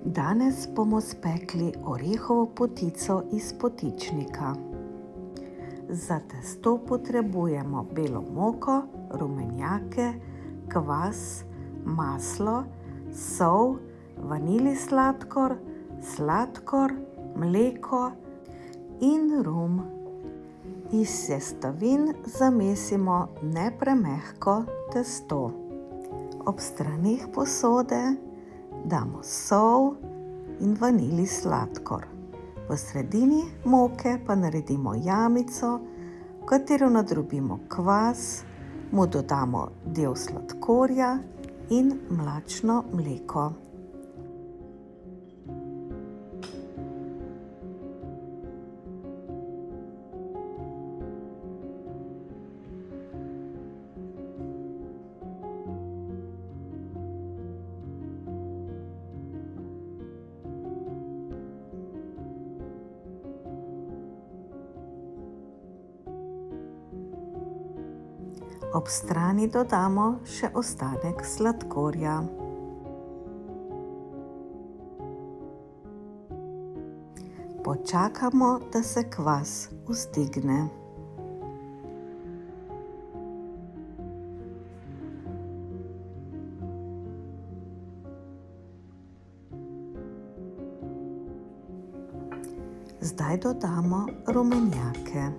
Danes bomo spekli orehovo potico iz potičnika. Za testo potrebujemo belo moko, rumenjake, kvas, maslo, sol, vaniljev sladkor, mleko in rum. Iz sestavin zamesimo nepremehko testo. Ob straneh posode damo sol in vaniljev sladkor. V sredini moke pa naredimo jamico, v katero nadrobimo kvas, mu dodamo del sladkorja in mlačno mleko. Ob strani dodamo še ostanek sladkorja. Počakamo, da se kvas vzdigne. Zdaj dodamo rumenjake.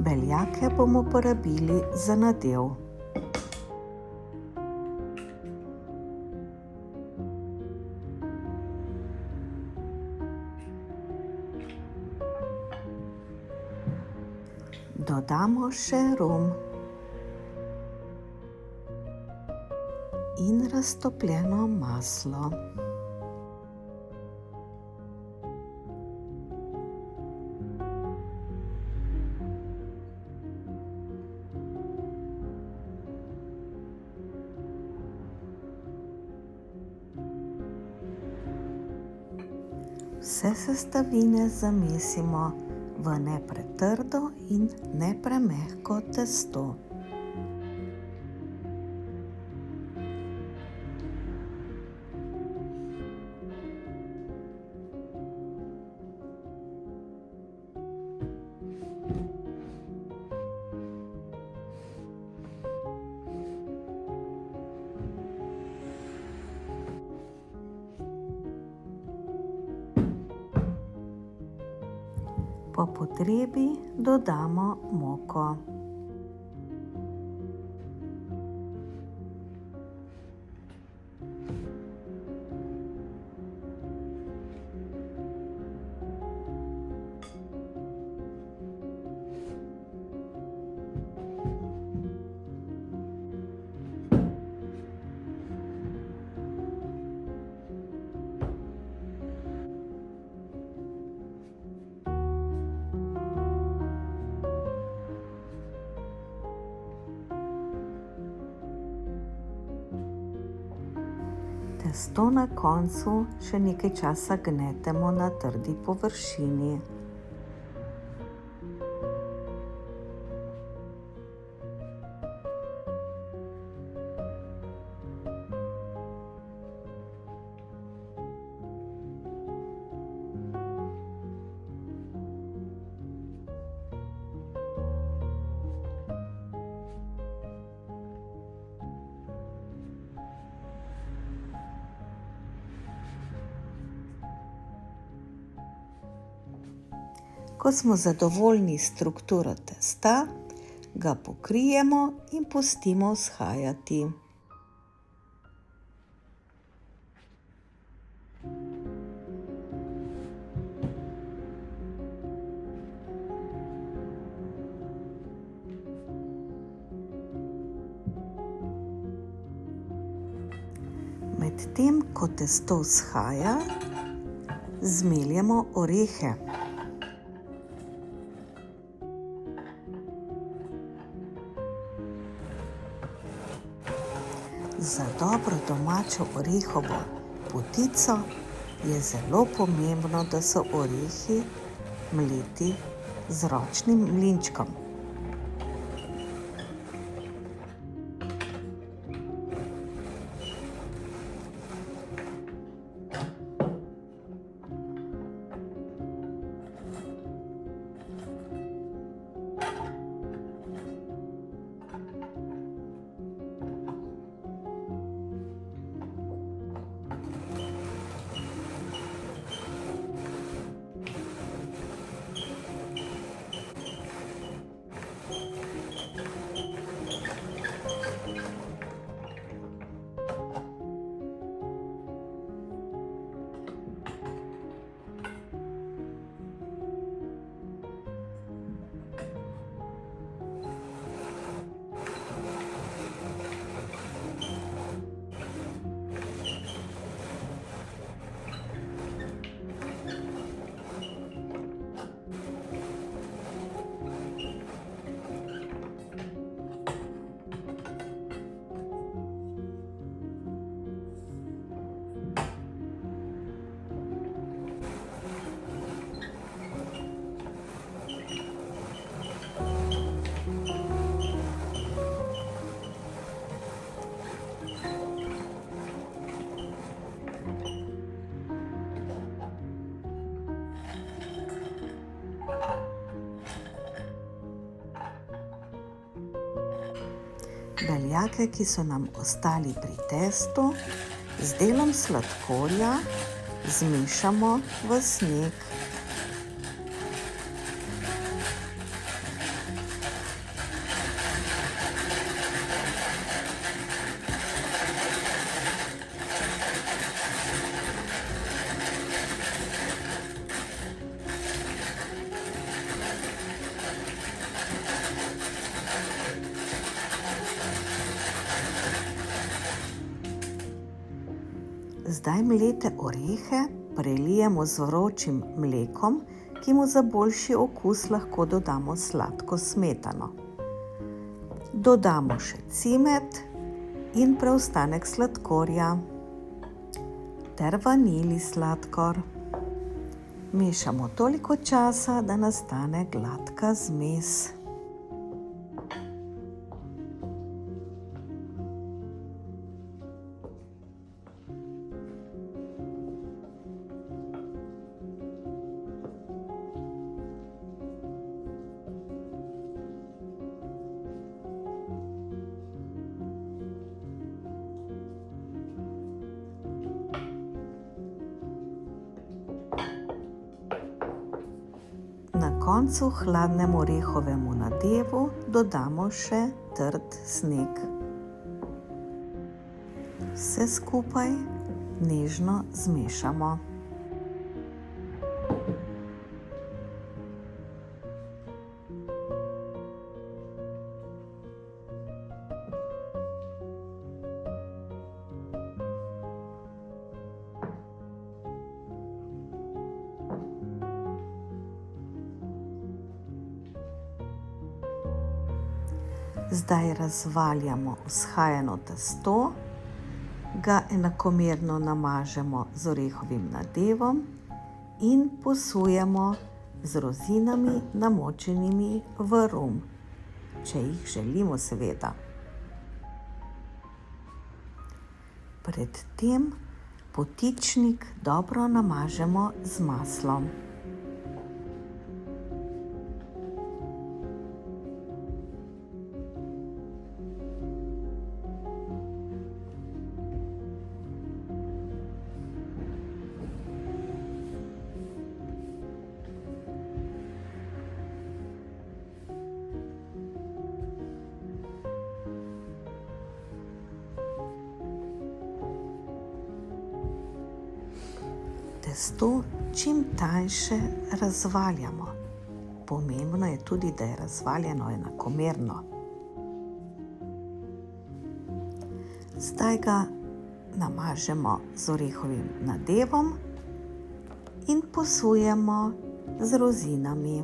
Beljake bomo porabili za nadev. Dodamo še rum in raztopljeno maslo. Vse sestavine zamesimo v ne pretrdo in ne premehko testo. Po potrebi dodamo moko. Testo na koncu še nekaj časa gnetemo na trdi površini. Ko smo zadovoljni s strukturo testa, ga pokrijemo in pustimo vzhajati. Medtem ko testo vzhaja, zmeljemo orehe. Za dobro domačo orehovo potico je zelo pomembno, da so orehi mleti z ročnim mlinčkom. Beljake, ki so nam ostali pri testu, z delom sladkorja zmešamo v sneg. Zdaj mlete orehe prelijemo z vročim mlekom, ki mu za boljši okus lahko dodamo sladko smetano. Dodamo še cimet in preostanek sladkorja ter vanilij sladkor. Mešamo toliko časa, da nastane gladka zmes. Na koncu hladnemu orehovemu nadevu dodamo še trd sneg. Vse skupaj nežno zmešamo. Zdaj razvaljamo vzhajano testo, ga enakomerno namažemo z orehovim nadevom in posujemo z rozinami namočenimi v rum, če jih želimo seveda. Pred tem potičnik dobro namažemo z maslom. Testo čim tanjše razvaljamo. Pomembno je tudi, da je razvaljeno enakomerno. Zdaj ga namažemo z orehovim nadevom in posujemo z rozinami.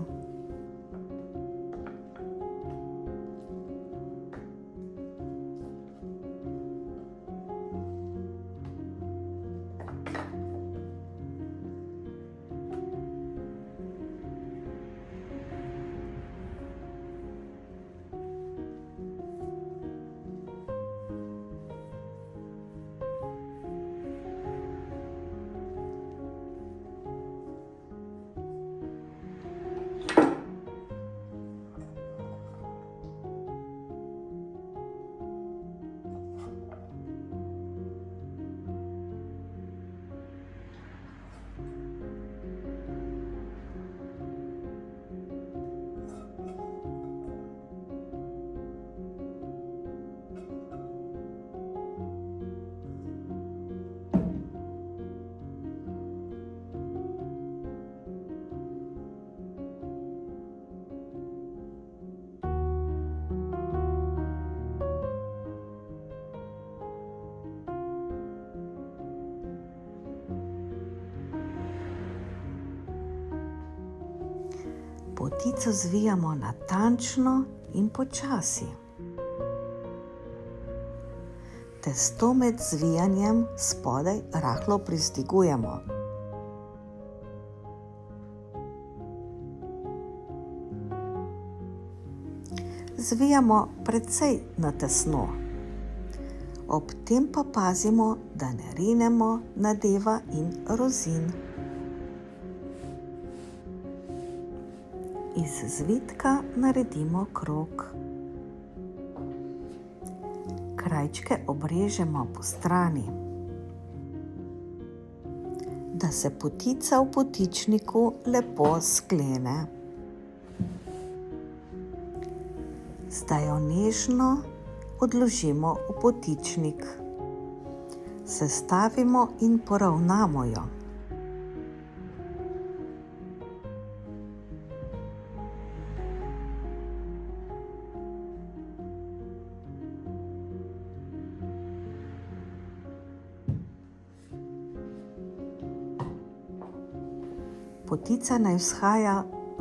Potico zvijamo natančno in počasi. Testo med zvijanjem spodaj rahlo privzdigujemo. Zvijamo precej natesno. Ob tem pa pazimo, da ne rinemo nadeva in rozin. Iz zvitka naredimo krog. Krajčke obrežemo po strani, da se potica v potičniku lepo sklene. Zdaj jo nežno odložimo v potičnik. Sestavimo in poravnamo jo. Potica naj vzhaja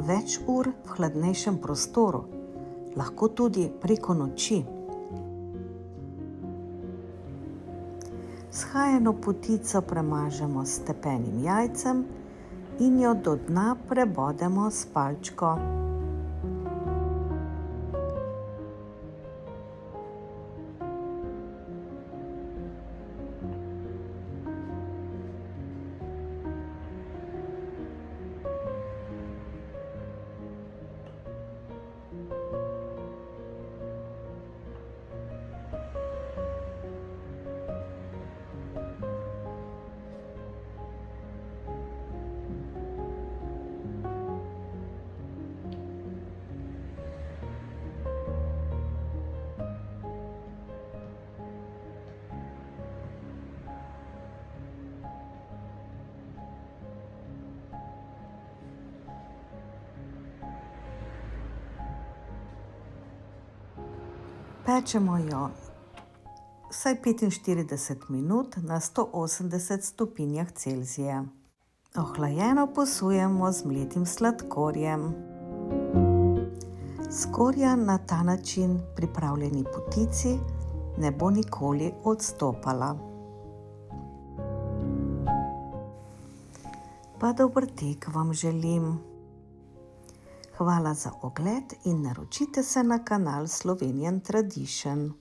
več ur v hladnejšem prostoru, lahko tudi preko noči. Vzhajano potico premažemo s stepenim jajcem in jo do dna prebodemo s palčko. Pečemo jo vsaj 45 minut na 180 stopinjah Celzija. Ohlajeno posujemo z mletim sladkorjem. Skorja na ta način pripravljeni potici ne bo nikoli odstopala. Pa dober tek vam želim. Hvala za ogled in naročite se na kanal Slovenian Tradition.